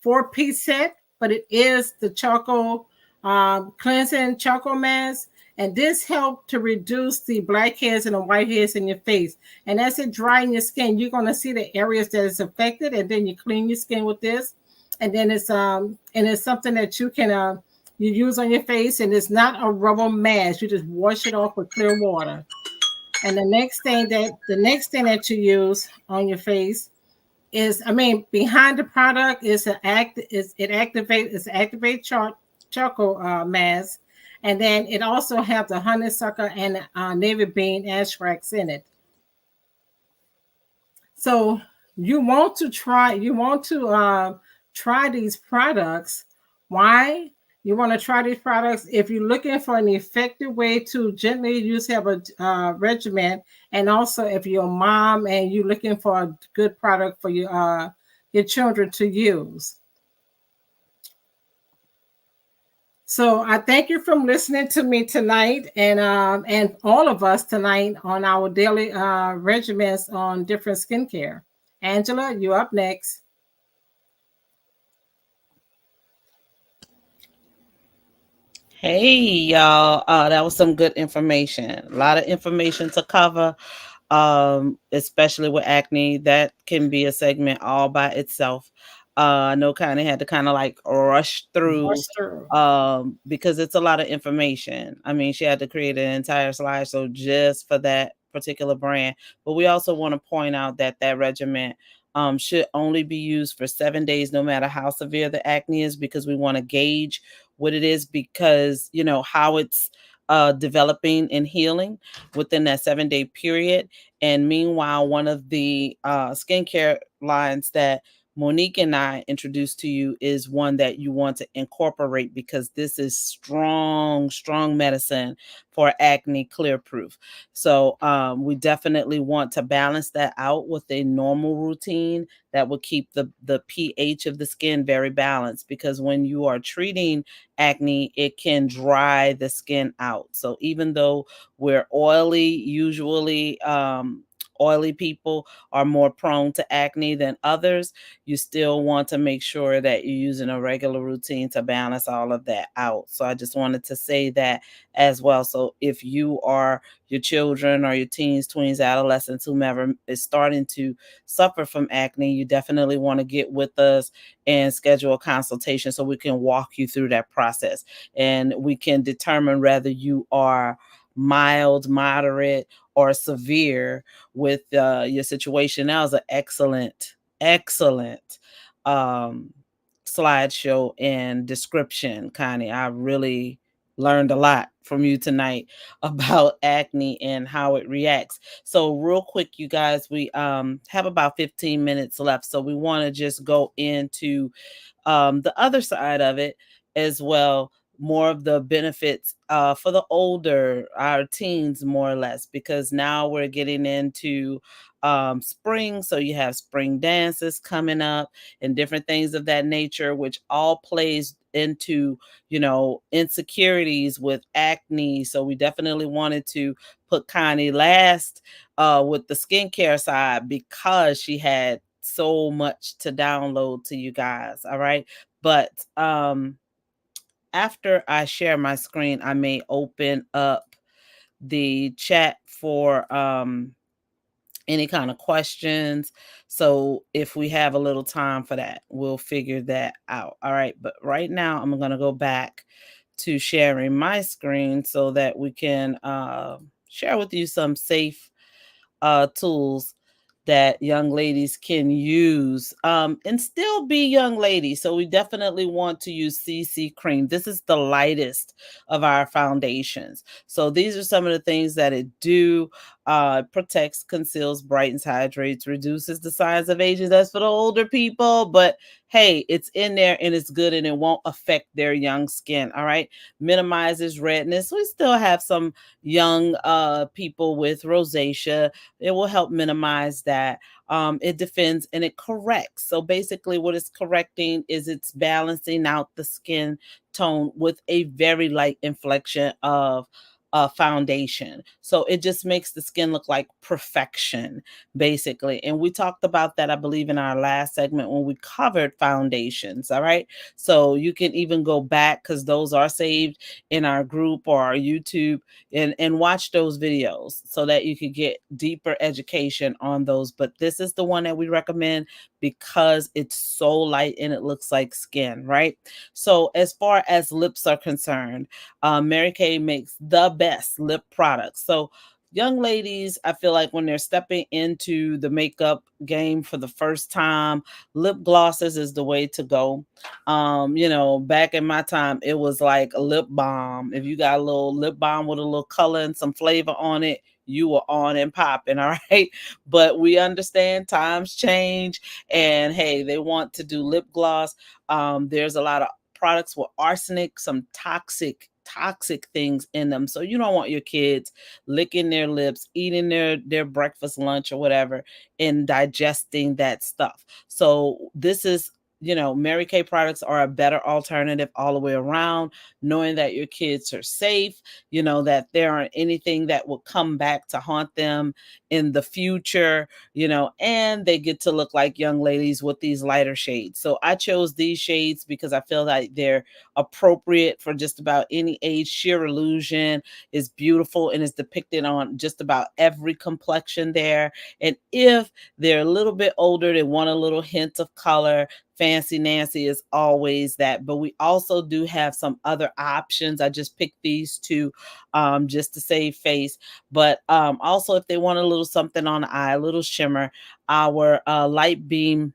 Speaker 2: 4-piece set, but it is the charcoal cleansing charcoal mask. And this helps to reduce the blackheads and the whiteheads in your face. And as it dries your skin, you're going to see the areas that is affected, and then you clean your skin with this. And then it's something that you can you use on your face, and it's not a rubber mask. You just wash it off with clear water. And the next thing that you use on your face is, behind the product is it activates charcoal mask, and then it also have the honeysuckle and navy bean extracts in it. So you want to try these products. Why? You want to try these products if you're looking for an effective way to gently have a regimen, and also if you're a mom and you're looking for a good product for your children to use. So I thank you for listening to me tonight, and all of us tonight on our daily regimens on different skincare. Angela, you're up next.
Speaker 1: Hey, y'all. That was some good information. A lot of information to cover, especially with acne. That can be a segment all by itself. I know kind of had to kind of like rush through because it's a lot of information. I mean, she had to create an entire slide so just for that particular brand. But we also want to point out that regimen should only be used for 7 days, no matter how severe the acne is, because we want to gauge what it is, because how it's developing and healing within that 7-day period. And meanwhile, one of the skincare lines that Monique and I introduced to you is one that you want to incorporate, because this is strong medicine for acne, Clear Proof. So we definitely want to balance that out with a normal routine that will keep the pH of the skin very balanced, because when you are treating acne, it can dry the skin out. So even though we're oily, usually oily people are more prone to acne than others, you still want to make sure that you're using a regular routine to balance all of that out. So I just wanted to say that as well. So if you are your children or your teens, tweens, adolescents, whomever is starting to suffer from acne, you definitely want to get with us and schedule a consultation so we can walk you through that process, and we can determine whether you are mild, moderate, or severe with your situation. That was an excellent slideshow and description, Connie. I really learned a lot from you tonight about acne and how it reacts. So real quick, you guys, we have about 15 minutes left. So we want to just go into the other side of it as well, more of the benefits for the older, our teens, more or less, because now we're getting into spring. So you have spring dances coming up and different things of that nature, which all plays into, you know, insecurities with acne. So we definitely wanted to put Connie last with the skincare side because she had so much to download to you guys. All right. But after I share my screen, I may open up the chat for any kind of questions. So if we have a little time for that, we'll figure that out. All right. But right now I'm going to go back to sharing my screen so that we can share with you some safe tools that young ladies can use and still be young ladies. So we definitely want to use CC cream. This is the lightest of our foundations. So these are some of the things that it do. Protects, conceals, brightens, hydrates, reduces the signs of aging. That's for the older people, but hey, it's in there and it's good and it won't affect their young skin. All right. Minimizes redness. We still have some young people with rosacea. It will help minimize that. It defends and it corrects. So basically what it's correcting is it's balancing out the skin tone with a very light inflection of foundation. So it just makes the skin look like perfection, basically. And we talked about that, I believe, in our last segment when we covered foundations. All right. So you can even go back because those are saved in our group or our YouTube and watch those videos so that you could get deeper education on those. But this is the one that we recommend because it's so light and it looks like skin, right? So as far as lips are concerned, Mary Kay makes the best lip products. So young ladies, I feel like when they're stepping into the makeup game for the first time, lip glosses is the way to go. You know, back in my time, it was like a lip balm. If you got a little lip balm with a little color and some flavor on it, you were on and popping, all right? But we understand times change and hey, they want to do lip gloss. There's a lot of products with arsenic, some toxic things in them. So you don't want your kids licking their lips, eating their breakfast, lunch, or whatever, and digesting that stuff. So this is, you know, Mary Kay products are a better alternative all the way around, knowing that your kids are safe, you know, that there aren't anything that will come back to haunt them in the future, you know, and they get to look like young ladies with these lighter shades. So I chose these shades because I feel like they're appropriate for just about any age. Sheer Illusion is beautiful and is depicted on just about every complexion there. And if they're a little bit older, they want a little hint of color, Fancy Nancy is always that. But we also do have some other options. I just picked these two just to save face. But also if they want a little something on the eye, a little shimmer, our Light Beam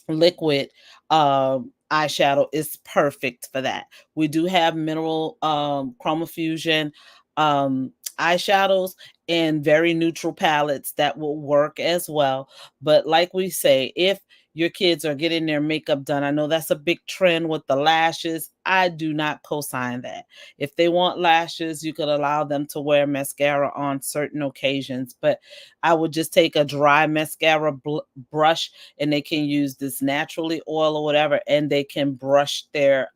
Speaker 1: liquid eyeshadow is perfect for that. We do have mineral chromofusion eyeshadows and very neutral palettes that will work as well. But like we say, if your kids are getting their makeup done, I know that's a big trend with the lashes. I do not co-sign that. If they want lashes, you could allow them to wear mascara on certain occasions, but I would just take a dry mascara brush and they can use this naturally oil or whatever, and they can brush their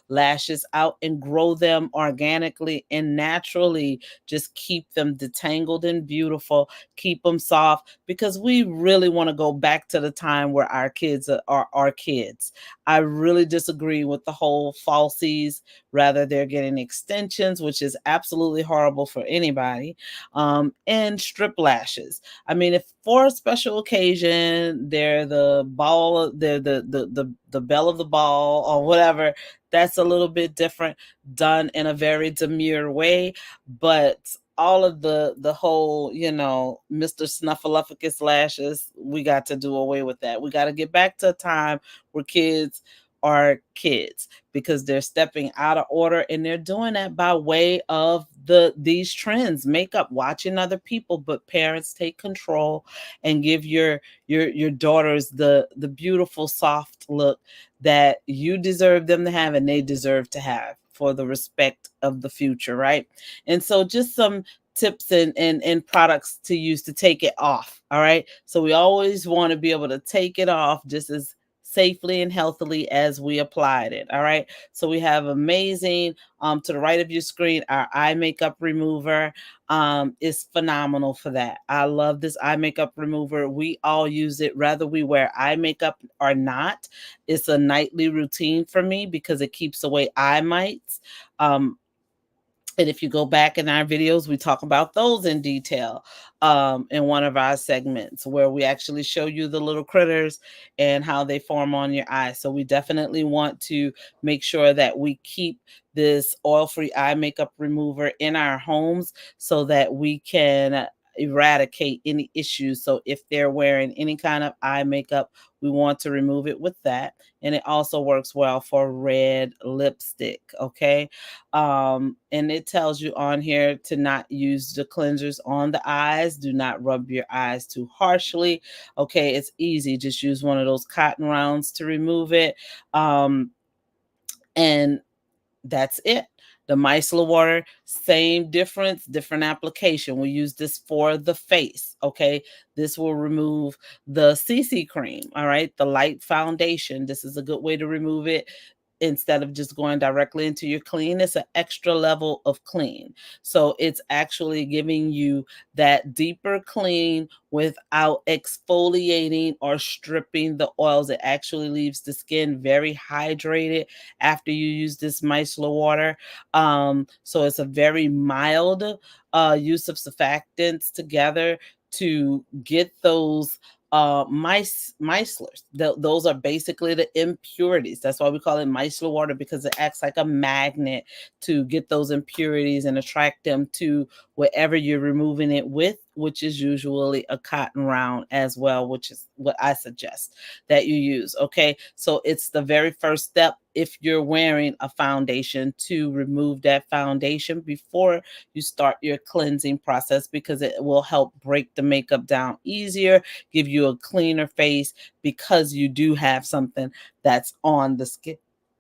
Speaker 1: lashes out and grow them organically and naturally. Just keep them detangled and beautiful, keep them soft, because we really want to go back to the time where our kids are our kids. I really disagree with the whole falsies. Rather, they're getting extensions, which is absolutely horrible for anybody, and strip lashes. I mean, if for a special occasion, they're the ball, they're the belle of the ball or whatever, that's a little bit different, done in a very demure way. But all of the whole, you know, Mr. Snuffleupagus lashes, we got to do away with that. We got to get back to a time where kids our kids, because they're stepping out of order, and they're doing that by way of these trends, makeup, watching other people. But parents, take control and give your daughters the beautiful soft look that you deserve them to have and they deserve to have, for the respect of the future, right? And so just some tips and products to use to take it off. All right. So we always want to be able to take it off just as safely and healthily as we applied it. All right. So we have amazing, to the right of your screen, our eye makeup remover is phenomenal for that. I love this eye makeup remover. We all use it, whether we wear eye makeup or not. It's a nightly routine for me because it keeps away eye mites. And if you go back in our videos, we talk about those in detail in one of our segments, where we actually show you the little critters and how they form on your eyes. So we definitely want to make sure that we keep this oil-free eye makeup remover in our homes so that we can eradicate any issues. So if they're wearing any kind of eye makeup, we want to remove it with that. And it also works well for red lipstick. Okay. And it tells you on here to not use the cleansers on the eyes. Do not rub your eyes too harshly. Okay. It's easy. Just use one of those cotton rounds to remove it. And that's it. The micellar water, same difference, different application. We use this for the face, okay? This will remove the CC cream, all right? The light foundation. This is a good way to remove it instead of just going directly into your clean. It's an extra level of clean. So it's actually giving you that deeper clean without exfoliating or stripping the oils. It actually leaves the skin very hydrated after you use this micellar water. So it's a very mild use of surfactants together to get those micellars. Those are basically the impurities. That's why we call it micellar water, because it acts like a magnet to get those impurities and attract them to whatever you're removing it with, which is usually a cotton round as well, which is what I suggest that you use. Okay. So it's the very first step if you're wearing a foundation to remove that foundation before you start your cleansing process, because it will help break the makeup down easier, give you a cleaner face, because you do have something that's on the skin,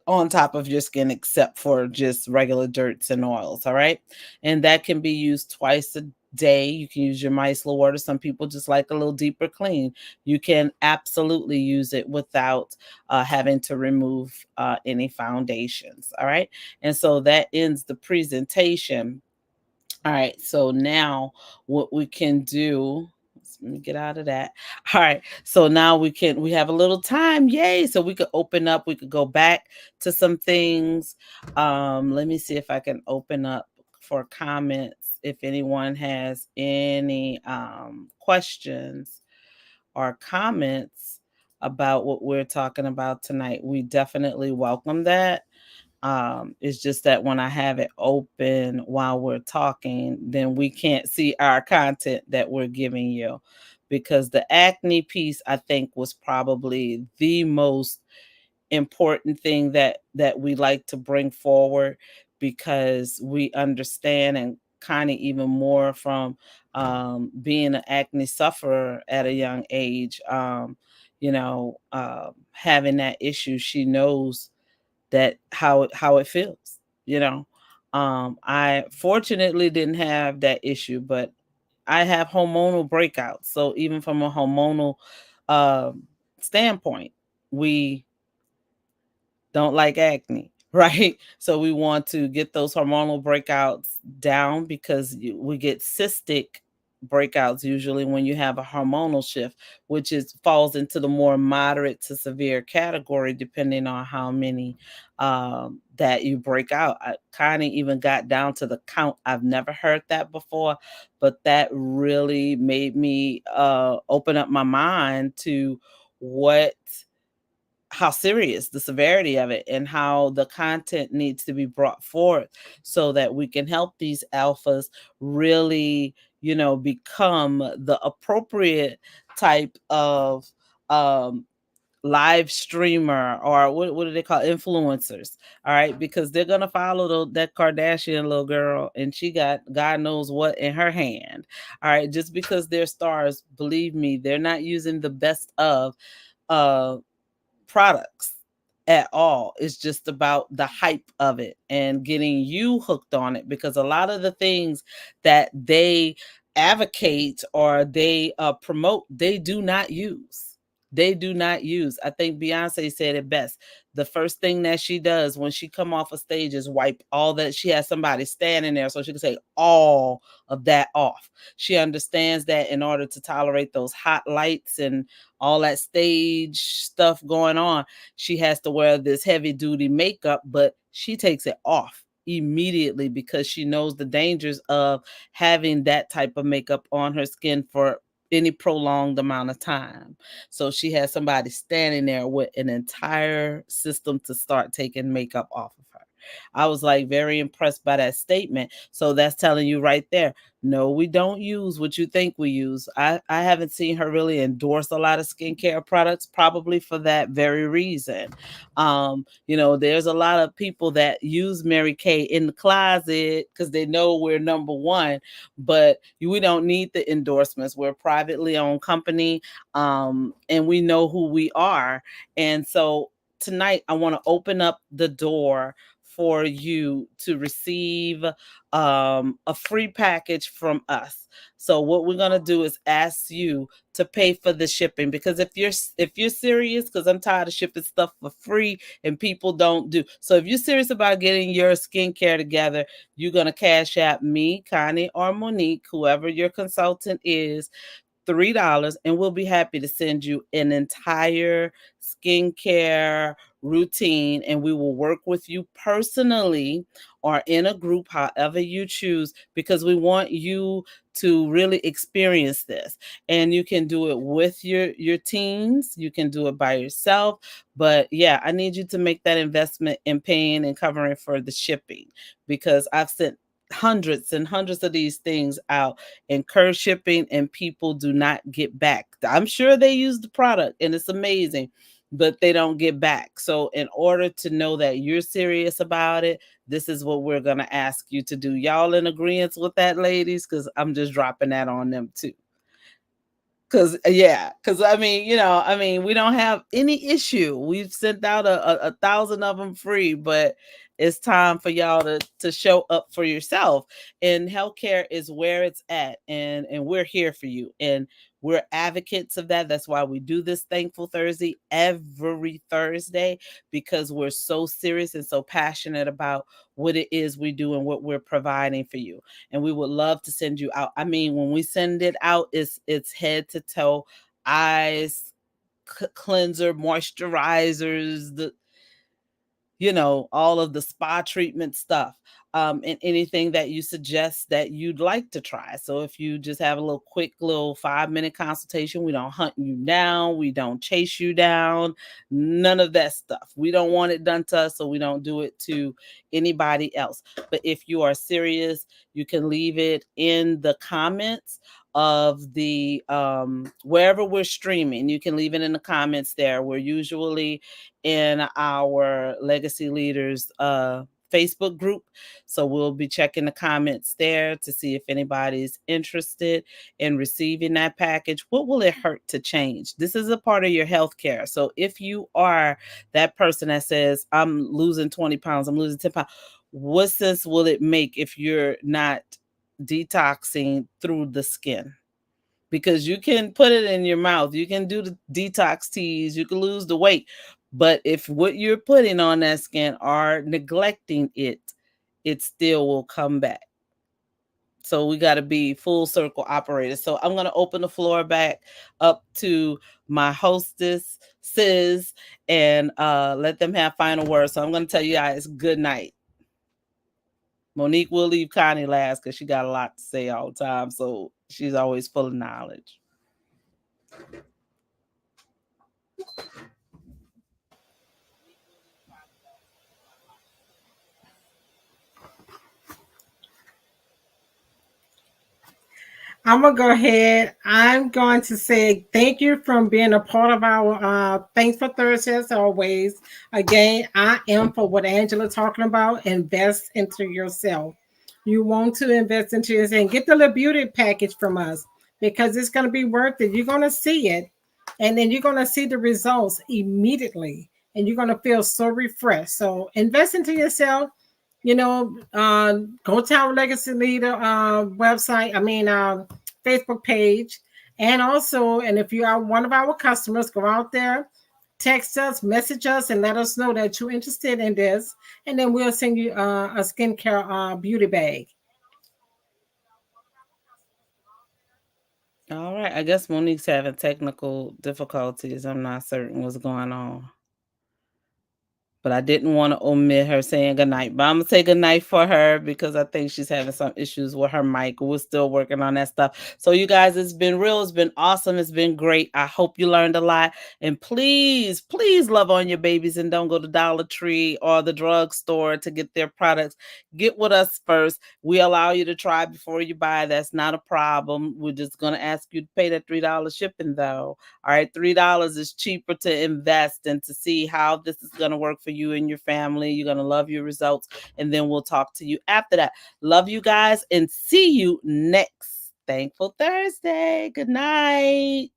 Speaker 1: on top of your skin, except for just regular dirts and oils. All right. And that can be used twice a day. You can use your micellar water. Some people just like a little deeper clean. You can absolutely use it without having to remove any foundations. All right. And so that ends the presentation. All right. So now what we can do, let me get out of that. All right. So now we have a little time. Yay. So we could open up, we could go back to some things. Let me see if I can open up for comments. If anyone has any questions or comments about what we're talking about tonight, we definitely welcome that. It's just that when I have it open while we're talking, then we can't see our content that we're giving you, because the acne piece, I think, was probably the most important thing that we like to bring forward, because we understand, and kind of even more from being an acne sufferer at a young age, having that issue. She knows that how it feels. I fortunately didn't have that issue, but I have hormonal breakouts. So even from a hormonal standpoint, we don't like acne, right? So we want to get those hormonal breakouts down, because we get cystic breakouts usually when you have a hormonal shift, which falls into the more moderate to severe category, depending on how many that you break out. I kind of even got down to the count. I've never heard that before, but that really made me open up my mind to how serious the severity of it, and how the content needs to be brought forth so that we can help these alphas really, become the appropriate type of live streamer, or what do they call influencers? All right, because they're gonna follow that Kardashian little girl, and she got God knows what in her hand. All right, just because they're stars, believe me, they're not using the best of products at all. It's just about the hype of it and getting you hooked on it, because a lot of the things that they advocate or they promote, they do not use. They do not use. I think Beyonce said it best. The first thing that she does when she come off a stage is wipe all that. She has somebody standing there so she can say all of that off. She understands that in order to tolerate those hot lights and all that stage stuff going on, she has to wear this heavy duty makeup, but she takes it off immediately because she knows the dangers of having that type of makeup on her skin for any prolonged amount of time. So she has somebody standing there with an entire system to start taking makeup off of her. I was like very impressed by that statement. So that's telling you right there, no, we don't use what you think we use. I haven't seen her really endorse a lot of skincare products, probably for that very reason. There's a lot of people that use Mary Kay in the closet because they know we're number one, but we don't need the endorsements. We're a privately owned company, and we know who we are. And so tonight I want to open up the door for you to receive a free package from us. So what we're gonna do is ask you to pay for the shipping, because if you're serious, because I'm tired of shipping stuff for free and people don't do. So if you're serious about getting your skincare together, you're gonna cash out me, Connie, or Monique, whoever your consultant is, $3, and we'll be happy to send you an entire skincare routine, and we will work with you personally or in a group, however you choose, because we want you to really experience this. And you can do it with your teens, you can do it by yourself, but yeah, I need you to make that investment in paying and covering for the shipping, because I've sent hundreds and hundreds of these things out, incur shipping, and people do not get back. I'm sure they use the product and it's amazing, but they don't get back. So in order to know that you're serious about it, this is what we're going to ask you to do. Y'all in agreement with that, ladies? Because I'm just dropping that on them too. Because we don't have any issue. We've sent out a 1,000 of them free, but it's time for y'all to show up for yourself. And healthcare is where it's at, and we're here for you, and we're advocates of that. That's why we do this Thankful Thursday every Thursday, because we're so serious and so passionate about what it is we do and what we're providing for you. And we would love to send you out. I mean, when we send it out, it's head to toe, eyes, cleanser, moisturizers, all of the spa treatment stuff, and anything that you suggest that you'd like to try. So if you just have a little quick little 5-minute consultation, we don't hunt you down, we don't chase you down, none of that stuff. We don't want it done to us, so we don't do it to anybody else. But if you are serious, you can leave it in the comments of the wherever we're streaming. You can leave it in the comments there. We're usually in our Legacy Leaders Facebook group, so we'll be checking the comments there to see if anybody's interested in receiving that package. What will it hurt to change? This is a part of your health care. So if you are that person that says, I'm losing 20 pounds, I'm losing 10 pounds, what sense will it make if you're not detoxing through the skin? Because you can put it in your mouth, you can do the detox teas, you can lose the weight, but if what you're putting on that skin are neglecting it, it still will come back. So we got to be full circle operators. So I'm going to open the floor back up to my hostess, Sis, and let them have final words. So I'm going to tell you guys good night. Monique will leave Connie last because she got a lot to say all the time. So she's always full of knowledge.
Speaker 2: I'm going to go ahead. I'm going to say thank you for being a part of our Thanks for Thursday as always. Again, I am for what Angela's talking about. Invest into yourself. You want to invest into yourself and get the little beauty package from us because it's going to be worth it. You're going to see it, and then you're going to see the results immediately, and you're going to feel so refreshed. So invest into yourself. Go to our Legacy Leader website. Facebook page, and also, and if you are one of our customers, go out there, text us, message us, and let us know that you're interested in this, and then we'll send you a skincare beauty bag.
Speaker 1: All right. I guess Monique's having technical difficulties. I'm not certain what's going on. But I didn't want to omit her saying goodnight. But I'm going to say goodnight for her because I think she's having some issues with her mic. We're still working on that stuff. So you guys, it's been real. It's been awesome. It's been great. I hope you learned a lot. And please, please love on your babies and don't go to Dollar Tree or the drugstore to get their products. Get with us first. We allow you to try before you buy. That's not a problem. We're just going to ask you to pay that $3 shipping though. All right, $3 is cheaper to invest and to see how this is going to work for you and your family. You're going to love your results, and then we'll talk to you after that. Love you guys, and see you next Thankful Thursday. Good night.